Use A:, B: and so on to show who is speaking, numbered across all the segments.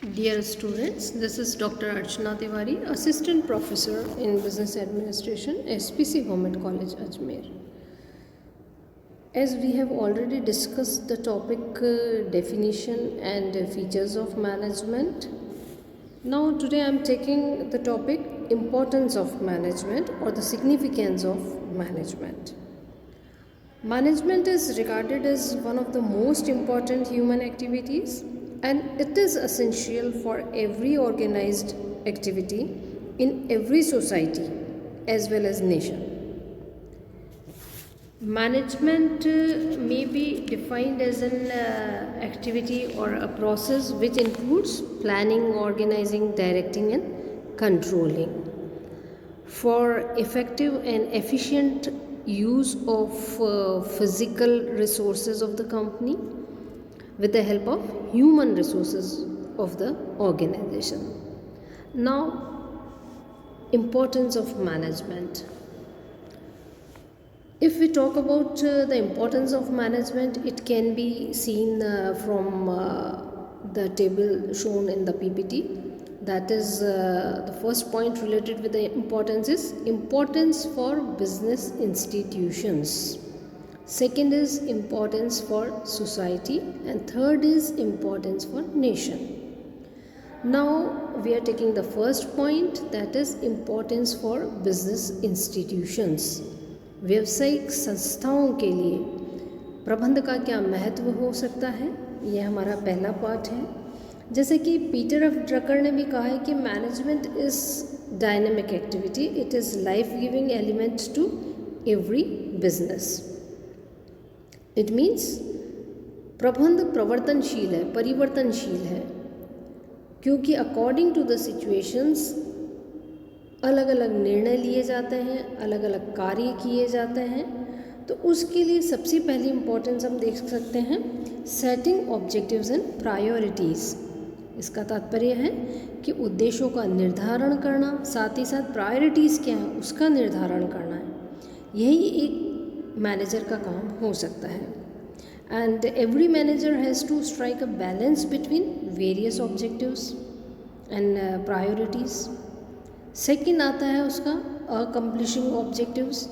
A: Dear students, this is Dr. Archana Tiwari, Assistant Professor in Business Administration, SPC Government College, Ajmer. As we have already discussed the topic definition and features of management, now today I am taking the topic importance of management or the significance of management. Management is regarded as one of the most important human activities, and it is essential for every organized activity in every society as well as nation. Management may be defined as an activity or a process which includes planning, organizing, directing, and controlling for effective and efficient use of physical resources of the company with the help of human resources of the organization. Now, importance of management. If we talk about the importance of management, it can be seen from the table shown in the PPT. That is the first point related with the importance is importance for business institutions. Second is importance for society, and third is importance for nation. Now we are taking the first point, that is importance for business institutions. व्यावसायिक संस्थाओं के लिए प्रबंध का क्या महत्व हो सकता है, यह हमारा पहला पार्ट है. जैसे कि पीटर एफ ड्रकर ने भी कहा है कि management is dynamic activity, it is life giving element to every business. It means प्रबंध प्रवर्तनशील है, परिवर्तनशील है, क्योंकि अकॉर्डिंग टू द सिचुएशंस अलग अलग निर्णय लिए जाते हैं, अलग अलग कार्य किए जाते हैं. तो उसके लिए सबसे पहली इम्पोर्टेंस हम देख सकते हैं सेटिंग ऑब्जेक्टिव्स एंड प्रायोरिटीज़. इसका तात्पर्य है कि उद्देश्यों का निर्धारण करना, साथ ही साथ प्रायोरिटीज़ क्या है उसका निर्धारण करना है. यही एक मैनेजर का काम हो सकता है. And every manager has to strike a balance between various objectives and priorities. Second आता है उसका accomplishing objectives.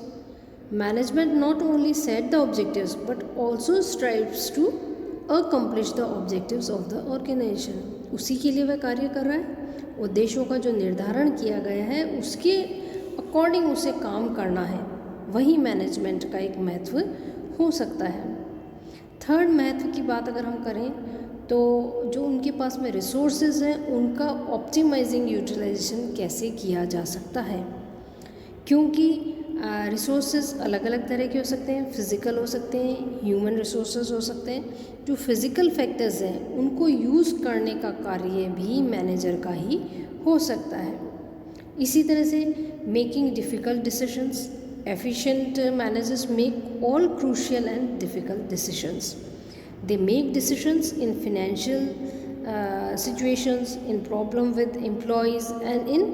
A: Management not only set the objectives but also strives to accomplish the objectives of the organisation. उसी के लिए वह कार्य कर रहा है. उद्देश्यों का जो निर्धारण किया गया है उसके अकॉर्डिंग उसे काम करना है, वही मैनेजमेंट का एक महत्व हो सकता है. थर्ड महत्व की बात अगर हम करें तो जो उनके पास में रिसोर्सेज हैं उनका ऑप्टिमाइजिंग यूटिलाइजेशन कैसे किया जा सकता है, क्योंकि रिसोर्सेज अलग अलग तरह के हो सकते हैं. फिज़िकल हो सकते हैं, ह्यूमन रिसोर्सेज हो सकते हैं. जो फिज़िकल फैक्टर्स हैं उनको यूज़ करने का कार्य भी मैनेजर का ही हो सकता है. इसी तरह से making difficult decisions. Efficient managers make all crucial and difficult decisions. They make decisions in financial situations, in problem with employees, and in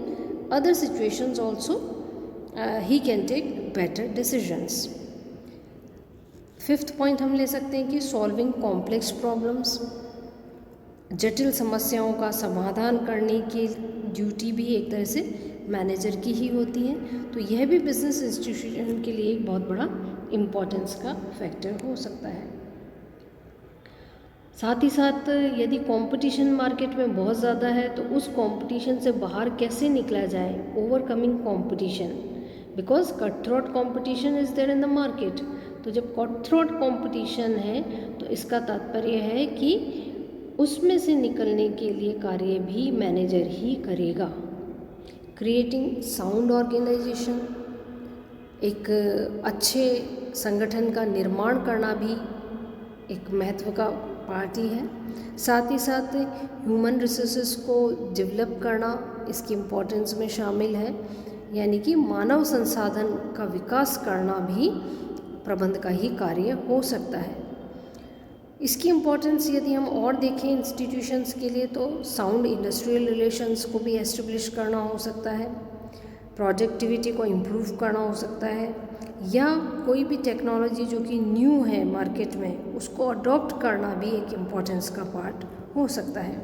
A: other situations also he can take better decisions. Fifth point हम ले सकते हैं कि solving complex problems. जटिल समस्याओं का समाधान करने की ड्यूटी भी एक तरह से मैनेजर की ही होती है. तो यह भी बिजनेस इंस्टीट्यूशन के लिए एक बहुत बड़ा इम्पोर्टेंस का फैक्टर हो सकता है. साथ ही साथ यदि कंपटीशन मार्केट में बहुत ज़्यादा है तो उस कंपटीशन से बाहर कैसे निकला जाए, overcoming competition, because cut throat competition is there in the market. तो जब कट थ्रोट कंपटीशन है तो इसका तात्पर्य है कि उसमें से निकलने के लिए कार्य भी मैनेजर ही करेगा. क्रिएटिंग साउंड ऑर्गेनाइजेशन, एक अच्छे संगठन का निर्माण करना भी एक महत्व का पार्ट ही है. साथ ही साथ ह्यूमन रिसोर्सेज को डेवलप करना इसकी इम्पोर्टेंस में शामिल है, यानी कि मानव संसाधन का विकास करना भी प्रबंध का ही कार्य हो सकता है. इसकी इम्पोर्टेंस यदि हम और देखें इंस्टीट्यूशंस के लिए तो साउंड इंडस्ट्रियल रिलेशंस को भी एस्टेब्लिश करना हो सकता है, प्रोडक्टिविटी को इम्प्रूव करना हो सकता है, या कोई भी टेक्नोलॉजी जो कि न्यू है मार्केट में उसको अडॉप्ट करना भी एक इम्पोर्टेंस का पार्ट हो सकता है.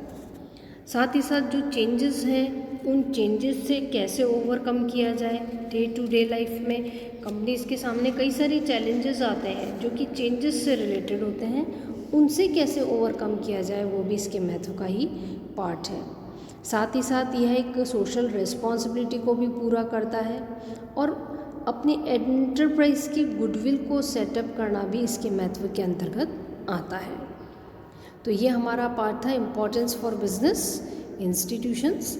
A: साथ ही साथ जो चेंजेस हैं उन चेंजेस से कैसे ओवरकम किया जाए। डे टू डे लाइफ में कंपनीज के सामने कई सारे चैलेंजेस आते हैं जो कि चेंजेस से रिलेटेड होते हैं, उनसे कैसे ओवरकम किया जाए वो भी इसके महत्व का ही पार्ट है। साथ ही साथ यह एक सोशल रिस्पॉन्सिबिलिटी को भी पूरा करता है और अपनी एंटरप्राइज की गुडविल को सेटअप करना भी इसके महत्व के अंतर्गत आता है। तो ये हमारा पार्ट था importance for business institutions.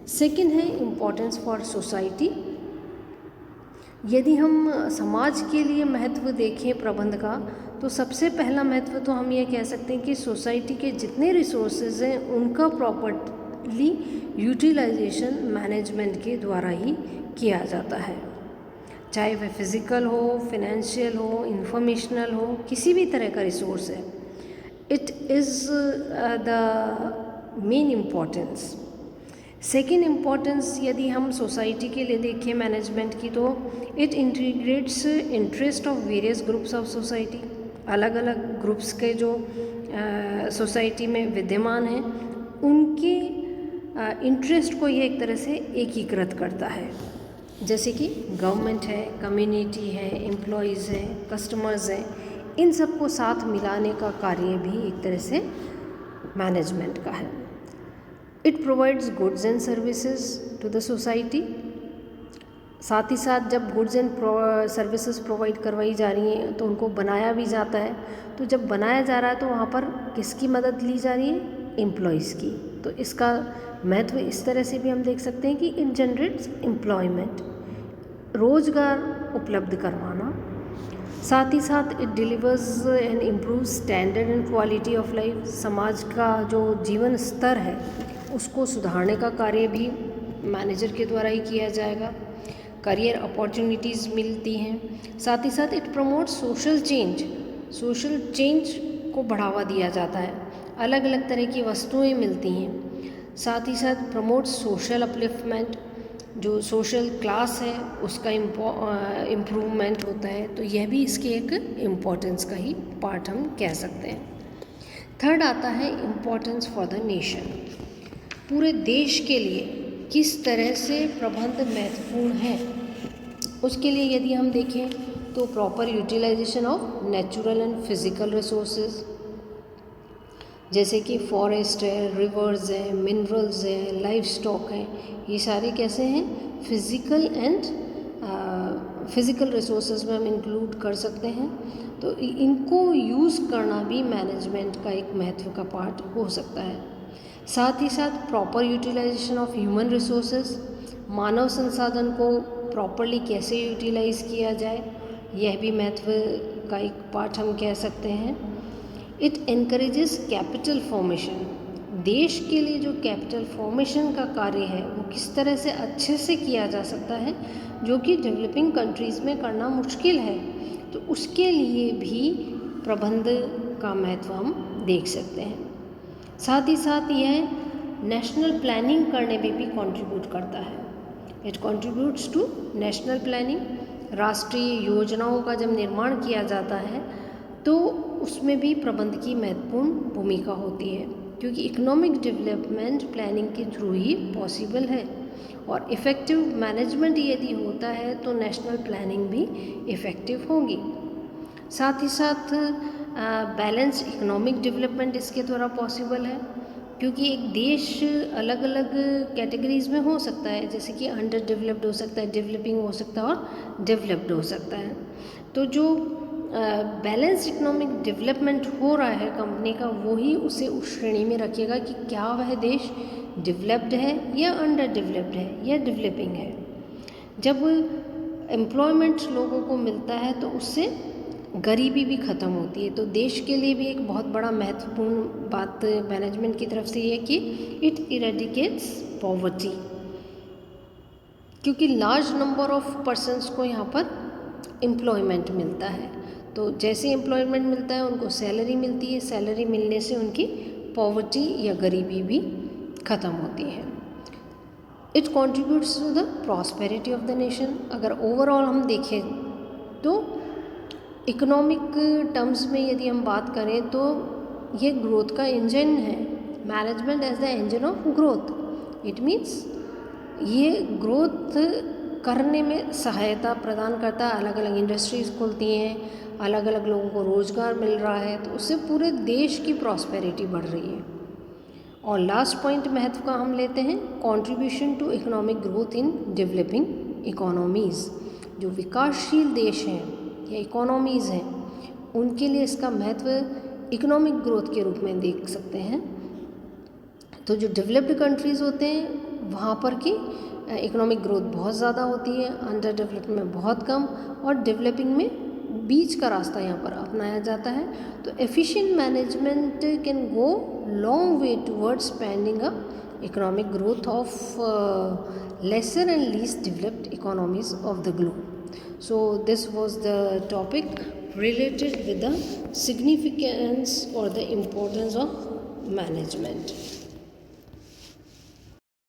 A: Second है इम्पोर्टेंस फॉर सोसाइटी। यदि हम समाज के लिए महत्व देखें प्रबंध का, तो सबसे पहला महत्व तो हम ये कह सकते हैं कि सोसाइटी के जितने रिसोर्सेज हैं उनका प्रॉपर्ली यूटिलाइजेशन मैनेजमेंट के द्वारा ही किया जाता है, चाहे वह फिज़िकल हो, फिनेंशियल हो, इंफॉर्मेशनल हो, किसी भी तरह का रिसोर्स है। It is the main importance. Second importance यदि हम सोसाइटी के लिए देखें मैनेजमेंट की, तो it integrates interest of various groups of society. अलग अलग ग्रुप्स के जो सोसाइटी में विद्यमान हैं उनके इंटरेस्ट को ये एक तरह से एकीकृत करता है, जैसे कि गवर्नमेंट है, कम्युनिटी है, एम्प्लॉयज़ हैं, कस्टमर्स हैं, इन सबको साथ मिलाने का कार्य भी एक तरह से मैनेजमेंट का है। It provides goods and services to the society. साथ ही साथ जब गुड्स एंड सर्विसेज प्रोवाइड करवाई जा रही हैं तो उनको बनाया भी जाता है। तो जब बनाया जा रहा है तो वहाँ पर किसकी मदद ली जा रही है? एम्प्लॉयज़ की। तो इसका महत्व इस तरह से भी हम देख सकते हैं कि इट जनरेट्स एम्प्लॉयमेंट, रोजगार उपलब्ध करवाना। साथ ही साथ it delivers and improve standard and quality of life. समाज का जो जीवन स्तर है उसको सुधारने का कार्य भी मैनेजर के द्वारा ही किया जाएगा। करियर अपॉर्चुनिटीज़ मिलती हैं। साथ ही साथ इट प्रमोट सोशल चेंज को बढ़ावा दिया जाता है। अलग अलग तरह की वस्तुएं मिलती हैं। साथ ही साथ प्रमोट सोशल अपलिफ्टमेंट, जो सोशल क्लास है उसका इम्प्रूवमेंट होता है। तो यह भी इसके एक इम्पोर्टेंस का ही पार्ट हम कह सकते हैं। थर्ड आता है इम्पोर्टेंस फॉर द नेशन। पूरे देश के लिए किस तरह से प्रबंध महत्वपूर्ण है, उसके लिए यदि हम देखें तो proper utilisation of natural and physical resources, जैसे कि फॉरेस्ट है, रिवर्स है, मिनरल्स है, लाइफ स्टॉक है, ये सारे कैसे हैं? फिज़िकल रिसोर्सेज में हम इंक्लूड कर सकते हैं। तो इनको यूज़ करना भी मैनेजमेंट का एक महत्व का पार्ट हो सकता है। साथ ही साथ proper utilisation of human resources, मानव संसाधन को प्रॉपरली कैसे यूटिलाइज किया जाए, यह भी महत्व का एक पार्ट हम कह सकते हैं। It encourages capital formation. देश के लिए जो कैपिटल फॉर्मेशन का कार्य है वो किस तरह से अच्छे से किया जा सकता है, जो कि डेवलपिंग कंट्रीज़ में करना मुश्किल है। तो उसके लिए भी प्रबंध का महत्व हम देख सकते हैं। साथ ही साथ यह नेशनल प्लानिंग करने में भी कंट्रीब्यूट करता है। It contributes to national planning. राष्ट्रीय योजनाओं का जब निर्माण किया जाता है तो उसमें भी प्रबंध की महत्वपूर्ण भूमिका होती है, क्योंकि इकोनॉमिक डेवलपमेंट प्लानिंग के थ्रू ही पॉसिबल है। और इफ़ेक्टिव मैनेजमेंट यदि होता है तो नेशनल प्लानिंग भी इफ़ेक्टिव होगी। साथ ही साथ बैलेंस इकोनॉमिक डेवलपमेंट इसके द्वारा पॉसिबल है, क्योंकि एक देश अलग अलग कैटेगरीज़ में हो सकता है, जैसे कि अंडर डेवलप्ड हो सकता है, डेवलपिंग हो सकता है और डेवलप्ड हो सकता है। तो जो बैलेंस इकोनॉमिक डेवलपमेंट हो रहा है कंपनी का, वो ही उसे उस श्रेणी में रखेगा कि क्या वह देश डेवलप्ड है या अंडर डेवलप्ड है या डेवलपिंग है। जब एम्प्लॉयमेंट लोगों को मिलता है तो उससे गरीबी भी ख़त्म होती है। तो देश के लिए भी एक बहुत बड़ा महत्वपूर्ण बात मैनेजमेंट की तरफ से ये कि इट इरेडिकेट्स पॉवर्टी, क्योंकि लार्ज नंबर ऑफ पर्सन्स को यहाँ पर एम्प्लॉयमेंट मिलता है। तो जैसे एम्प्लॉयमेंट मिलता है उनको सैलरी मिलती है, सैलरी मिलने से उनकी पॉवर्टी या गरीबी भी ख़त्म होती है। It contributes to the prosperity of the nation. अगर ओवरऑल हम देखें तो इकोनॉमिक टर्म्स में यदि हम बात करें तो ये ग्रोथ का इंजन है। Management as the engine of growth. It means ये ग्रोथ करने में सहायता प्रदान करता है, अलग अलग इंडस्ट्रीज़ खुलती हैं, अलग अलग लोगों को रोज़गार मिल रहा है, तो उससे पूरे देश की प्रॉस्पेरिटी बढ़ रही है। और लास्ट पॉइंट महत्व का हम लेते हैं, contribution to economic growth in developing economies. जो विकासशील देश हैं या इकोनॉमीज़ हैं उनके लिए इसका महत्व इकोनॉमिक ग्रोथ के रूप में देख सकते हैं। तो जो डेवलप्ड कंट्रीज़ होते हैं वहाँ पर की इकोनॉमिक ग्रोथ बहुत ज़्यादा होती है, अंडर डेवलप्ड में बहुत कम, और डेवलपिंग में बीच का रास्ता यहाँ पर अपनाया जाता है। तो efficient management can go long way towards spending a economic growth of lesser and least developed economies of the globe. So this was the topic related with the significance or the importance of management.